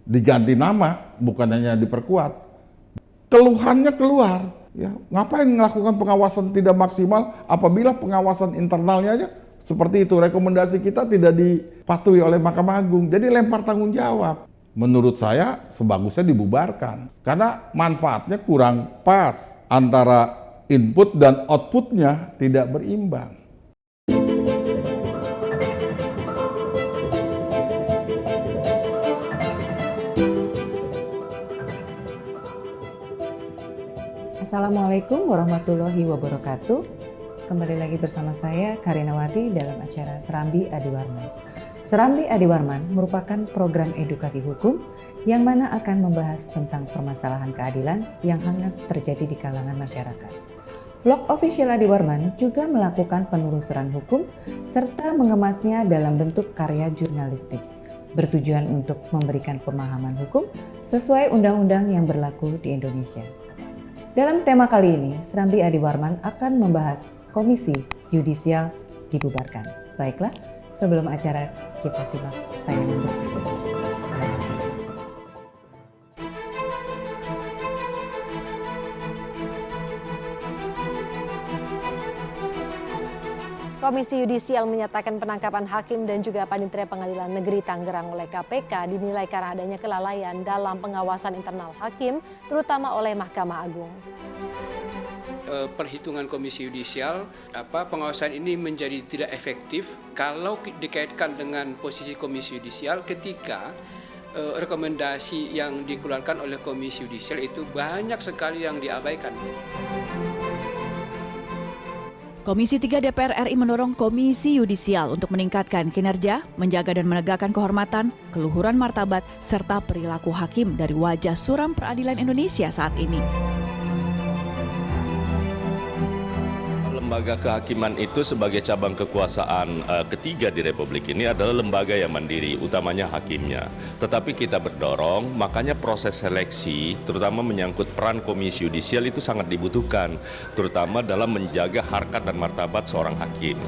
diganti nama, bukan hanya diperkuat. Keluhannya keluar, ya. Ngapain melakukan pengawasan tidak maksimal apabila pengawasan internalnya aja seperti itu, rekomendasi kita tidak dipatuhi oleh Mahkamah Agung. Jadi lempar tanggung jawab. Menurut saya sebagusnya dibubarkan. Karena manfaatnya kurang pas. Antara input dan outputnya tidak berimbang. Assalamualaikum warahmatullahi wabarakatuh. Kembali lagi bersama saya Karinawati dalam acara Serambi Adi Warman. Serambi Adi Warman merupakan program edukasi hukum yang mana akan membahas tentang permasalahan keadilan yang hangat terjadi di kalangan masyarakat. Vlog official Adi Warman juga melakukan penelusuran hukum serta mengemasnya dalam bentuk karya jurnalistik, bertujuan untuk memberikan pemahaman hukum sesuai undang-undang yang berlaku di Indonesia. Dalam tema kali ini, Serambi Adi Warman akan membahas Komisi Yudisial dibubarkan. Baiklah, sebelum acara kita simak tayangan berikut. Komisi Yudisial menyatakan penangkapan hakim dan juga panitera Pengadilan Negeri Tangerang oleh KPK dinilai karena adanya kelalaian dalam pengawasan internal hakim, terutama oleh Mahkamah Agung. Perhitungan Komisi Yudisial, pengawasan ini menjadi tidak efektif kalau dikaitkan dengan posisi Komisi Yudisial ketika rekomendasi yang dikeluarkan oleh Komisi Yudisial itu banyak sekali yang diabaikan. Komisi 3 DPR RI mendorong Komisi Yudisial untuk meningkatkan kinerja, menjaga dan menegakkan kehormatan, keluhuran martabat, serta perilaku hakim dari wajah suram peradilan Indonesia saat ini. Lembaga kehakiman itu sebagai cabang kekuasaan ketiga di Republik ini adalah lembaga yang mandiri, utamanya hakimnya. Tetapi kita berdorong, makanya proses seleksi, terutama menyangkut peran Komisi Yudisial itu sangat dibutuhkan, terutama dalam menjaga harkat dan martabat seorang hakim.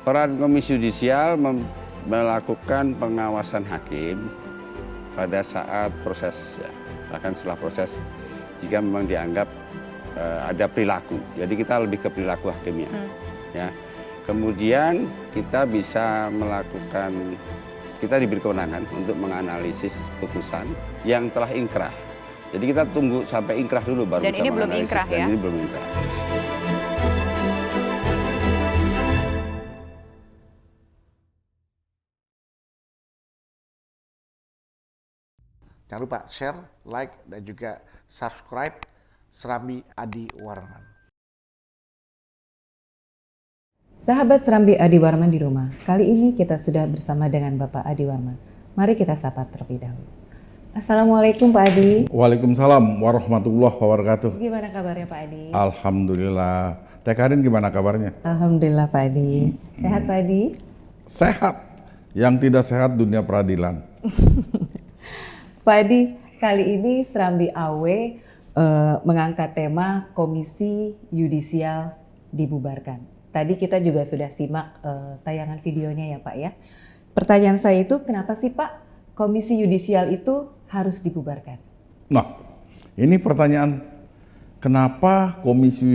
Peran Komisi Yudisial melakukan pengawasan hakim pada saat proses, bahkan setelah proses, jika memang dianggap ada perilaku. Jadi kita lebih ke perilaku hakimnya. Ya. Kemudian kita bisa melakukan, kita diberi kewenangan untuk menganalisis putusan yang telah ingkrah. Jadi kita tunggu sampai ingkrah dulu baru bisa menganalisis. Dan ini belum ingkrah ya? Dan ini belum ingkrah. Jangan lupa share, like, dan juga subscribe Serambi Adi Warman. Sahabat Serambi Adi Warman di rumah, kali ini kita sudah bersama dengan Bapak Adi Warman. Mari kita sapa terlebih dahulu. Assalamualaikum Pak Adi. Waalaikumsalam warahmatullahi wabarakatuh. Gimana kabarnya Pak Adi? Alhamdulillah. Teh Karin gimana kabarnya? Alhamdulillah Pak Adi. Sehat Pak Adi? Sehat. Yang tidak sehat dunia peradilan. Pak Adi, kali ini Serambi AW mengangkat tema Komisi Yudisial dibubarkan. Tadi kita juga sudah simak tayangan videonya ya Pak ya. Pertanyaan saya itu, kenapa sih Pak Komisi Yudisial itu harus dibubarkan? Nah, ini pertanyaan, kenapa Komisi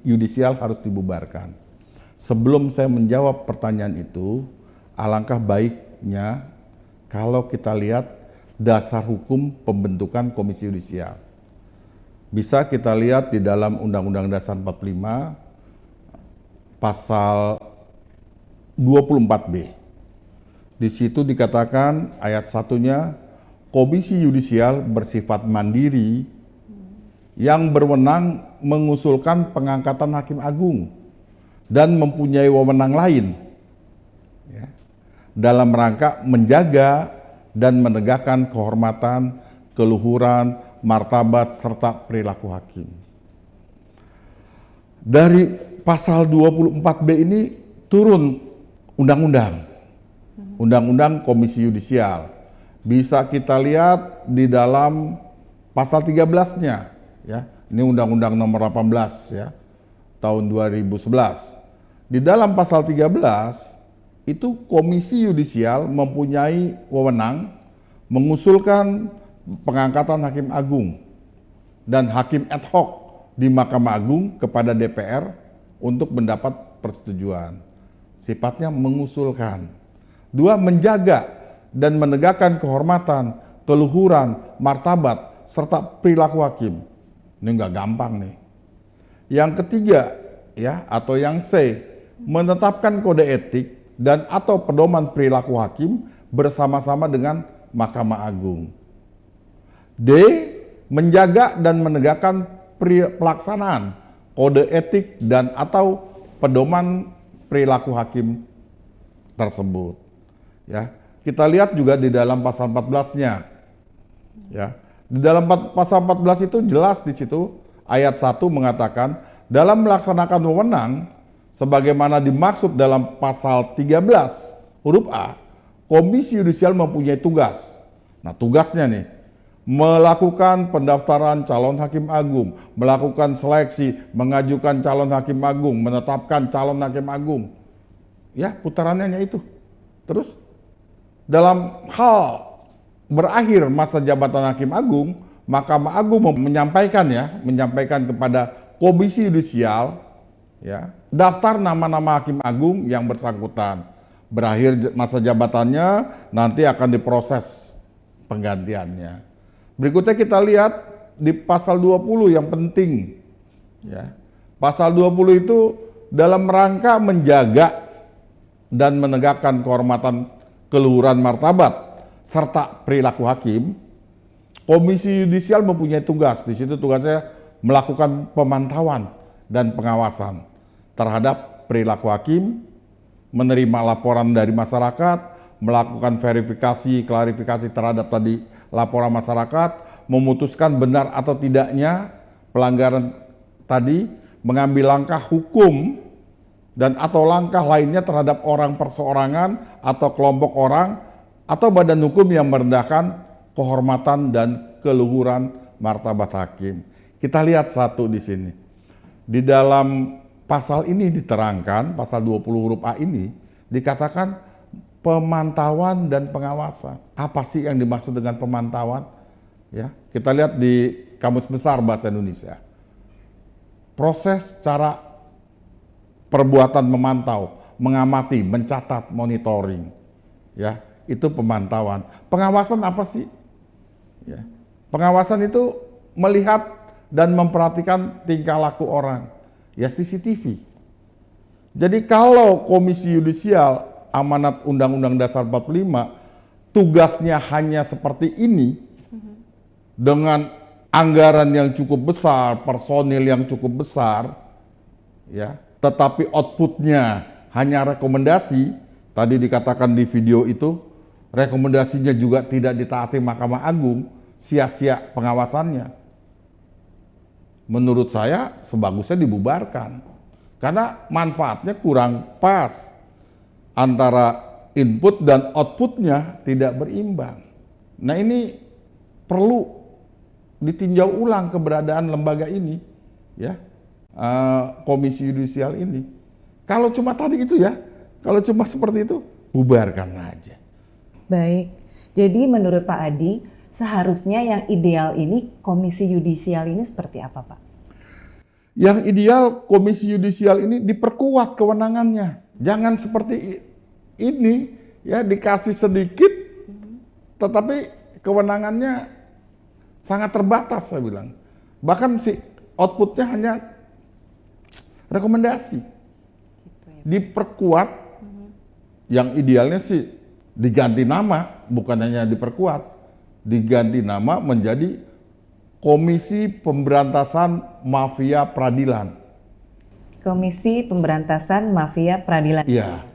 Yudisial harus dibubarkan? Sebelum saya menjawab pertanyaan itu, alangkah baiknya kalau kita lihat dasar hukum pembentukan Komisi Yudisial. Bisa kita lihat di dalam Undang-Undang Dasar 45 pasal 24B. Di situ dikatakan ayat 1-nya, Komisi Yudisial bersifat mandiri yang berwenang mengusulkan pengangkatan hakim agung dan mempunyai wewenang lain ya, dalam rangka menjaga dan menegakkan kehormatan, keluhuran, martabat, serta perilaku hakim. Dari pasal 24B ini turun undang-undang, Undang-Undang Komisi Yudisial. Bisa kita lihat di dalam pasal 13-nya, ya. Ini Undang-Undang Nomor 18 ya, tahun 2011. Di dalam pasal 13 itu Komisi Yudisial mempunyai wewenang mengusulkan pengangkatan hakim agung dan hakim ad hoc di Mahkamah Agung kepada DPR untuk mendapat persetujuan. Sifatnya mengusulkan. 2, menjaga dan menegakkan kehormatan, keluhuran, martabat, serta perilaku hakim. Ini nggak gampang nih. Yang ketiga, ya, atau yang C, menetapkan kode etik dan atau pedoman perilaku hakim bersama-sama dengan Mahkamah Agung. D, menjaga dan menegakkan pelaksanaan kode etik dan atau pedoman perilaku hakim tersebut. Ya, kita lihat juga di dalam pasal 14-nya. Ya, di dalam pasal 14 itu jelas di situ ayat 1 mengatakan dalam melaksanakan wewenang sebagaimana dimaksud dalam pasal 13 huruf A, Komisi Yudisial mempunyai tugas. Nah, tugasnya nih melakukan pendaftaran calon hakim agung, melakukan seleksi, mengajukan calon hakim agung, menetapkan calon hakim agung. Ya, putarannya itu. Terus dalam hal berakhir masa jabatan hakim agung, Mahkamah Agung menyampaikan kepada Komisi Yudisial, ya, daftar nama-nama hakim agung yang bersangkutan. Berakhir masa jabatannya, nanti akan diproses penggantiannya. Berikutnya kita lihat di pasal 20 yang penting. Ya. Pasal 20 itu dalam rangka menjaga dan menegakkan kehormatan, keluhuran, martabat, serta perilaku hakim, Komisi Yudisial mempunyai tugas. Di situ tugasnya melakukan pemantauan dan pengawasan terhadap perilaku hakim, menerima laporan dari masyarakat, melakukan verifikasi, klarifikasi terhadap tadi laporan masyarakat, memutuskan benar atau tidaknya pelanggaran tadi, mengambil langkah hukum dan atau langkah lainnya terhadap orang perseorangan atau kelompok orang atau badan hukum yang merendahkan kehormatan dan keluhuran martabat hakim. Kita lihat satu di sini. Di dalam pasal ini diterangkan, pasal 20 huruf A ini dikatakan pemantauan dan pengawasan. Apa sih yang dimaksud dengan pemantauan? Ya, kita lihat di Kamus Besar Bahasa Indonesia. Proses cara perbuatan memantau, mengamati, mencatat, monitoring. Ya, itu pemantauan. Pengawasan apa sih? Ya. Pengawasan itu melihat dan memperhatikan tingkah laku orang. Ya, CCTV. Jadi kalau Komisi Yudisial amanat Undang-Undang Dasar 45 tugasnya hanya seperti ini dengan anggaran yang cukup besar, personil yang cukup besar, ya, tetapi outputnya hanya rekomendasi, tadi dikatakan di video itu, rekomendasinya juga tidak ditaati Mahkamah Agung, sia-sia pengawasannya. Menurut saya sebagusnya dibubarkan, karena manfaatnya kurang pas, antara input dan outputnya tidak berimbang. Nah, ini perlu ditinjau ulang keberadaan lembaga ini, ya, Komisi Yudisial ini. Kalau cuma tadi itu ya, kalau cuma seperti itu, bubarkan aja. Baik, jadi menurut Pak Adi, seharusnya yang ideal ini Komisi Yudisial ini seperti apa, Pak? Yang ideal Komisi Yudisial ini diperkuat kewenangannya. Jangan seperti ini, ya, dikasih sedikit, tetapi kewenangannya sangat terbatas, saya bilang. Bahkan si outputnya hanya rekomendasi. Diperkuat, yang idealnya sih diganti nama, bukan hanya diperkuat, diganti nama menjadi Komisi Pemberantasan Mafia Peradilan. Komisi Pemberantasan Mafia Peradilan. Iya.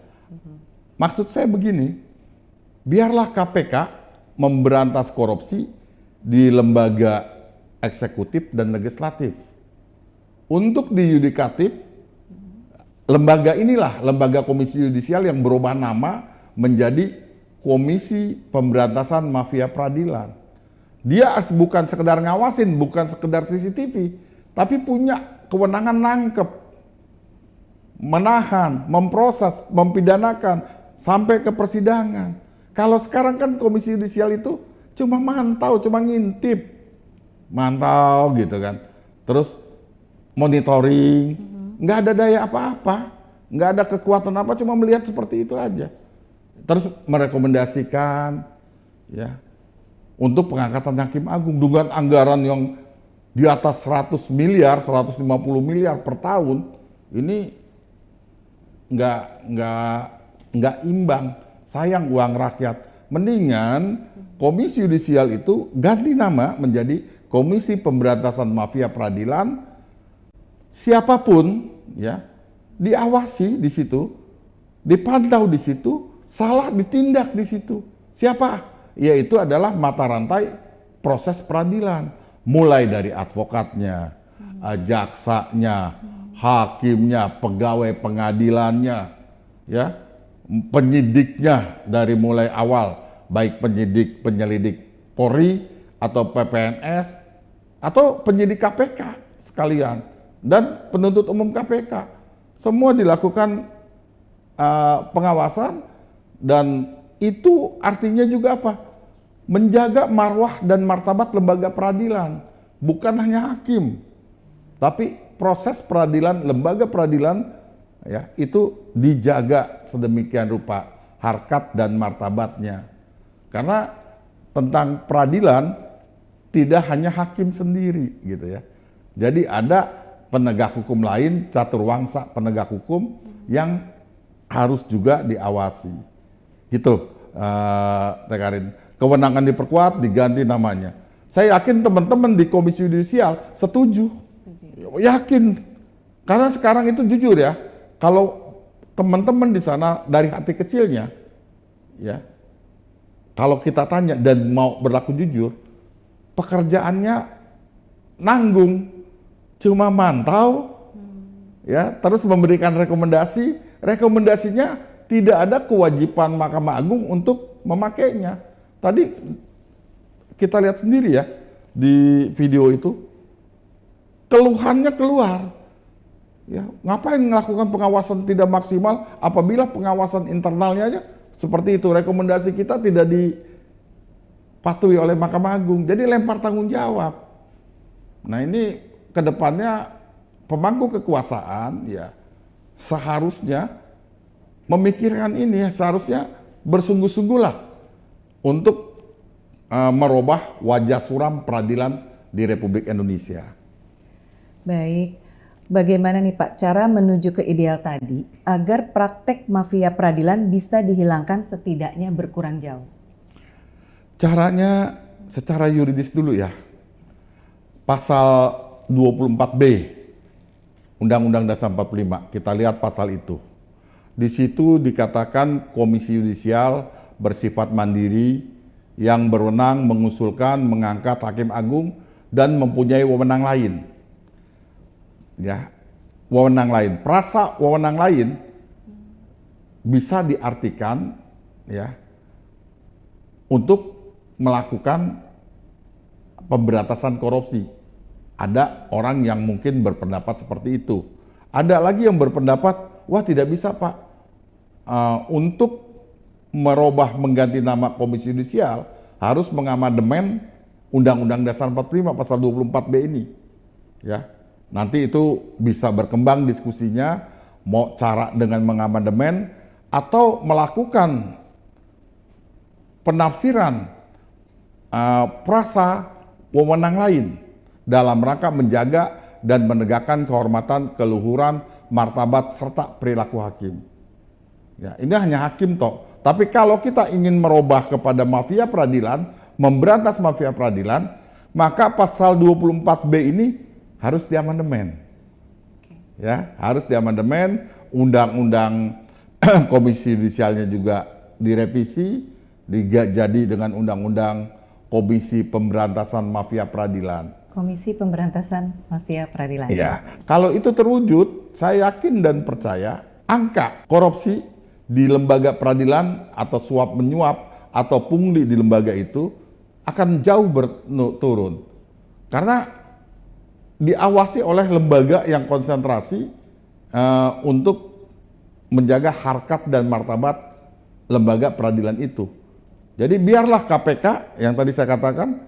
Maksud saya begini, biarlah KPK memberantas korupsi di lembaga eksekutif dan legislatif. Untuk di yudikatif, lembaga inilah, lembaga Komisi Yudisial yang berubah nama menjadi Komisi Pemberantasan Mafia Peradilan. Dia bukan sekedar ngawasin, bukan sekedar CCTV, tapi punya kewenangan nangkep, menahan, memproses, mempidanakan, sampai ke persidangan. Kalau sekarang kan Komisi Yudisial itu cuma mantau, cuma ngintip. Mantau gitu kan. Terus monitoring, nggak ada daya apa-apa, nggak ada kekuatan apa, cuma melihat seperti itu aja. Terus merekomendasikan ya untuk pengangkatan hakim agung dengan anggaran yang di atas 100 miliar, 150 miliar per tahun, ini nggak imbang, sayang uang rakyat. Mendingan Komisi Yudisial itu ganti nama menjadi Komisi Pemberantasan Mafia Peradilan. Siapapun ya diawasi di situ, dipantau di situ, salah ditindak di situ. Siapa? Yaitu adalah mata rantai proses peradilan, mulai dari advokatnya, jaksanya, hakimnya, pegawai pengadilannya, ya, penyidiknya dari mulai awal, baik penyidik penyelidik Polri atau PPNS atau penyidik KPK sekalian dan penuntut umum KPK, semua dilakukan pengawasan, dan itu artinya juga apa? Menjaga marwah dan martabat lembaga peradilan, bukan hanya hakim, tapi proses peradilan, lembaga peradilan ya itu dijaga sedemikian rupa harkat dan martabatnya. Karena tentang peradilan tidak hanya hakim sendiri gitu ya. Jadi ada penegak hukum lain, caturwangsa penegak hukum yang harus juga diawasi. Gitu, Teh Karin. Kewenangan diperkuat, diganti namanya. Saya yakin teman-teman di Komisi Yudisial setuju. Yakin. Karena sekarang itu jujur ya, kalau teman-teman di sana dari hati kecilnya, ya, kalau kita tanya dan mau berlaku jujur, pekerjaannya nanggung, cuma mantau, ya, terus memberikan rekomendasi. Rekomendasinya tidak ada kewajiban Mahkamah Agung untuk memakainya. Tadi kita lihat sendiri ya di video itu, keluhannya keluar. Ya, ngapain melakukan pengawasan tidak maksimal apabila pengawasan internalnya aja seperti itu. Rekomendasi kita tidak dipatuhi oleh Mahkamah Agung. Jadi lempar tanggung jawab. Nah ini kedepannya pemangku kekuasaan ya seharusnya memikirkan ini, seharusnya bersungguh-sungguhlah untuk merubah wajah suram peradilan di Republik Indonesia. Baik, bagaimana nih Pak cara menuju ke ideal tadi agar praktek mafia peradilan bisa dihilangkan setidaknya berkurang jauh? Caranya secara yuridis dulu ya. Pasal 24B Undang-Undang Dasar 45, kita lihat pasal itu. Di situ dikatakan Komisi Yudisial bersifat mandiri yang berwenang mengusulkan, mengangkat hakim agung dan mempunyai wewenang lain. Ya, wewenang lain. Frasa wewenang lain bisa diartikan ya untuk melakukan pemberantasan korupsi. Ada orang yang mungkin berpendapat seperti itu. Ada lagi yang berpendapat, wah tidak bisa Pak, untuk merubah mengganti nama Komisi Yudisial harus mengamandemen Undang-Undang Dasar 45 pasal 24B ini. Ya, nanti itu bisa berkembang diskusinya, mau cara dengan mengamandemen atau melakukan penafsiran frasa wewenang lain dalam rangka menjaga dan menegakkan kehormatan, keluhuran, martabat serta perilaku hakim. Ya, ini hanya hakim toh. Tapi kalau kita ingin merubah kepada mafia peradilan, memberantas mafia peradilan, maka pasal 24B ini harus diamandemen. Ya, harus diamandemen, undang-undang Komisi Yudisialnya juga direvisi, jadi dengan undang-undang Komisi Pemberantasan Mafia Peradilan. Komisi Pemberantasan Mafia Peradilan. Ya, kalau itu terwujud, saya yakin dan percaya angka korupsi di lembaga peradilan atau suap menyuap atau pungli di lembaga itu akan jauh berturun. Karena diawasi oleh lembaga yang konsentrasi untuk menjaga harkat dan martabat lembaga peradilan itu. Jadi biarlah KPK yang tadi saya katakan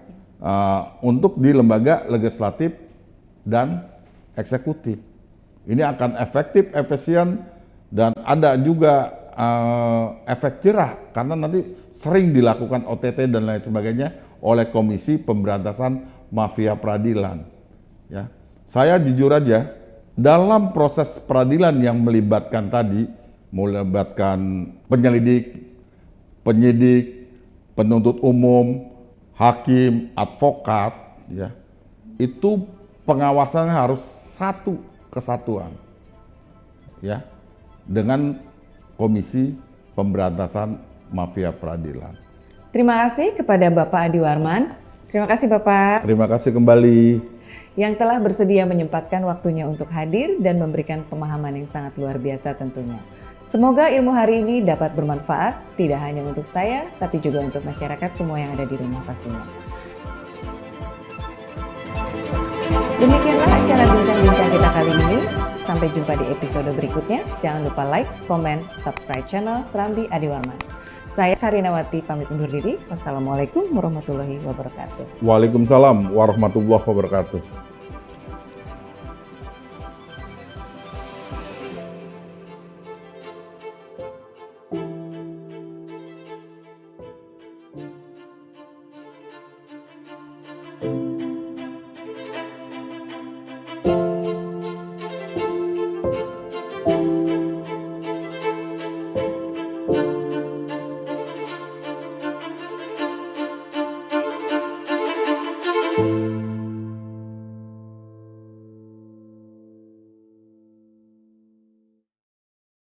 untuk di lembaga legislatif dan eksekutif. Ini akan efektif, efisien, dan ada juga efek jerah karena nanti sering dilakukan OTT dan lain sebagainya oleh Komisi Pemberantasan Mafia Peradilan. Ya, saya jujur aja dalam proses peradilan yang melibatkan penyelidik, penyidik, penuntut umum, hakim, advokat, ya, itu pengawasannya harus satu kesatuan, ya, dengan Komisi Pemberantasan Mafia Peradilan. Terima kasih kepada Bapak Adi Warman. Terima kasih Bapak. Terima kasih kembali. Yang telah bersedia menyempatkan waktunya untuk hadir dan memberikan pemahaman yang sangat luar biasa tentunya. Semoga ilmu hari ini dapat bermanfaat, tidak hanya untuk saya, tapi juga untuk masyarakat semua yang ada di rumah pastinya. Demikianlah acara bincang-bincang kita kali ini. Sampai jumpa di episode berikutnya. Jangan lupa like, komen, subscribe channel Serambi Adi Warman. Saya Karinawati pamit undur diri. Wassalamualaikum warahmatullahi wabarakatuh. Waalaikumsalam warahmatullahi wabarakatuh.